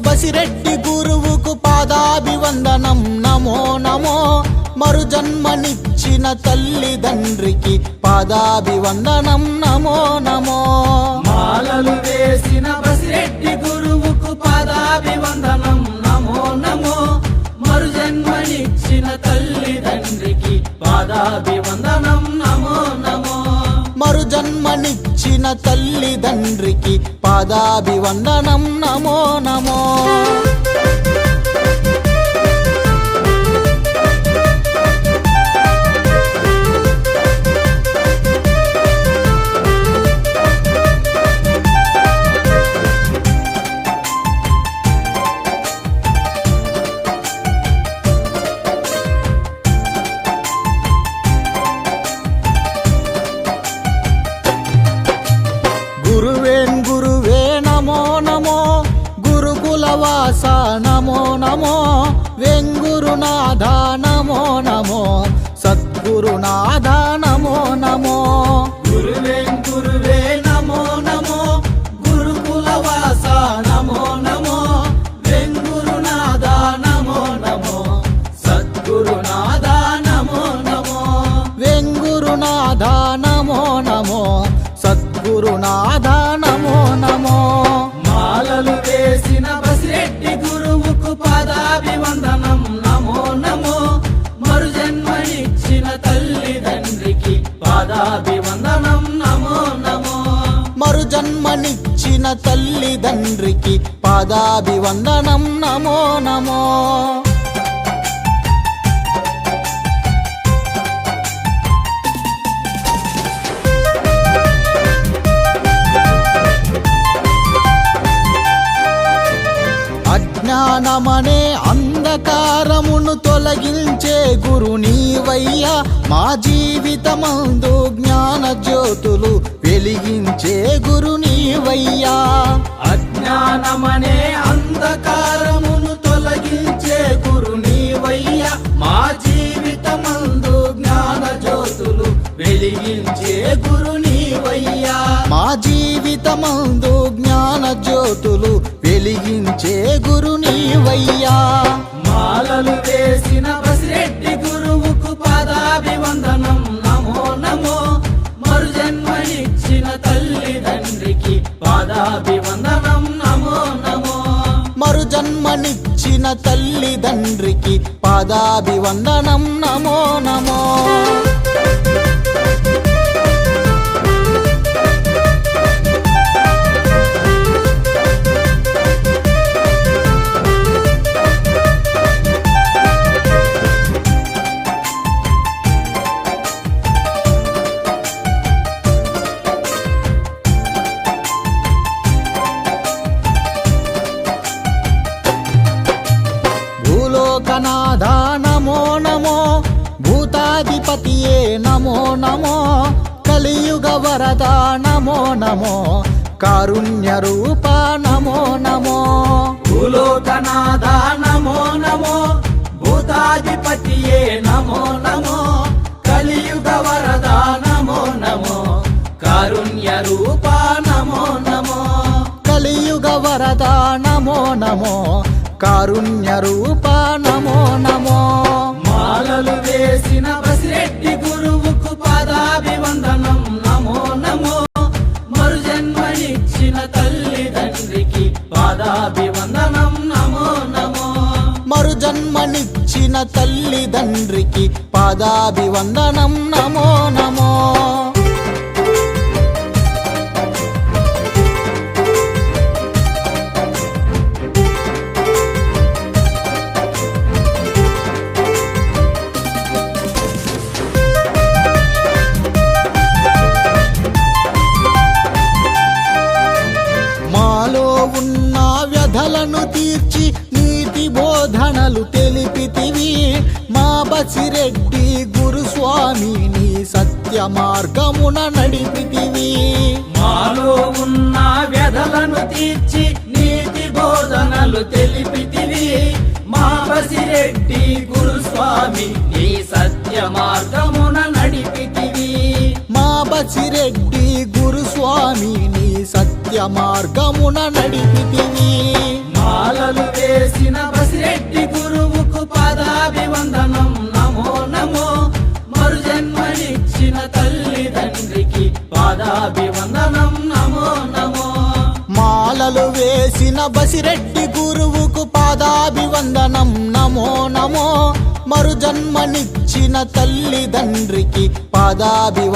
బసిరెడ్డి గురువుకు పాదాభివందనం నమో నమో మరు జన్మనిచ్చిన తల్లిదండ్రికి పాదాభివందనం నమో నమో మాలలు వేసిన బసిరెడ్డి గురువుకు పాదాభివందనం నమో నమో మరు జన్మనిచ్చిన తల్లిదండ్రికి పాదాభివందనం నమో నమో మరు జన్మనిచ్చిన తల్లిదండ్రికి పాదాభివందనం నమో నమో గురువే నమో నమో గురుకులవాస నమో నమో వెంగురునాథ నమో నమో సద్గురునాథ నమో నమో గురువే నమో నమో గురుకులవాస నమో నమో వెంగురునాథ నమో నమో సద్గురునాథ నమో నమో వెంగురునాథ నమో నమో సద్గురునాథ నమో నమో మాలలు వేసిన బసిరెడ్డి గురువుకు పాదాభివందనం నమో నమో మరు జన్మనిచ్చిన తల్లిదండ్రికి పాదాభివందనం నమో నమో మరు జన్మనిచ్చిన తల్లిదండ్రికి పాదాభివందనం నమో నమో అజ్ఞానమనే అంధకారమును తొలగించే గురు నీవయ్యా మా జీవితమందు జ్ఞాన జ్యోతులు వెలిగించే గురు నీవయ్యా అజ్ఞానమనే అంధకారమును తొలగించే గురు నీవయ్యా మా జీవితమందు జ్ఞాన జ్యోతులు వెలిగించే గురు నీవయ్యా మా జీవితమందు జ్ఞాన జ్యోతులు వెలిగించే గురు నీవయ్యా మాలలు వేసిన బసిరెడ్డి గురువుకు పాదాభివందనం నమో నమో మరు జన్మనిచ్చిన తల్లిదండ్రికి పాదాభివందనం నమో నమో మరు జన్మనిచ్చిన తల్లిదండ్రికి పాదాభివందనం నమో నమో భూలోకనాథ నమో నమో భూతాధిపతియే నమో నమో కలియుగ వరద నమో నమో కారుణ్య రూప నమో నమో భూలోకనాథ నమో నమో భూతాధిపతియే నమో నమో కలియుగ వరద నమో నమో కారుణ్య రూప నమో నమో కలియుగ వరద నమో నమో కారుణ్య రూప నమో నమో మాలలు వేసిన బసిరెడ్డి గురువుకు పాదాభివందనం నమో నమో మరు జన్మనిచ్చిన తల్లిదండ్రికి పాదాభివందనం నమో నమో మరు జన్మనిచ్చిన తల్లిదండ్రికి పాదాభివందనం నమో నమో ఉన్న వ్యధలను తీర్చి నీతి బోధనలు తెలిపితివి మా బసిరెడ్డి గురుస్వామి నీ సత్య మార్గమున నడిపితివి మాలో ఉన్న వ్యధలను తీర్చి నీతి బోధనలు తెలిపితివి మా బసిరెడ్డి గురుస్వామి నీ సత్య మార్గమున నడిపితివి మా బసిరెడ్డి గురుస్వామి నీ సత్య మార్గమున నడిపితివి మాలలు మాలలు వేసిన బసిరెడ్డి గురువుకు పాదాభివందనం నమో నమో. మరు జన్మనిచ్చిన తల్లిదండ్రికి పాదాభివందనం.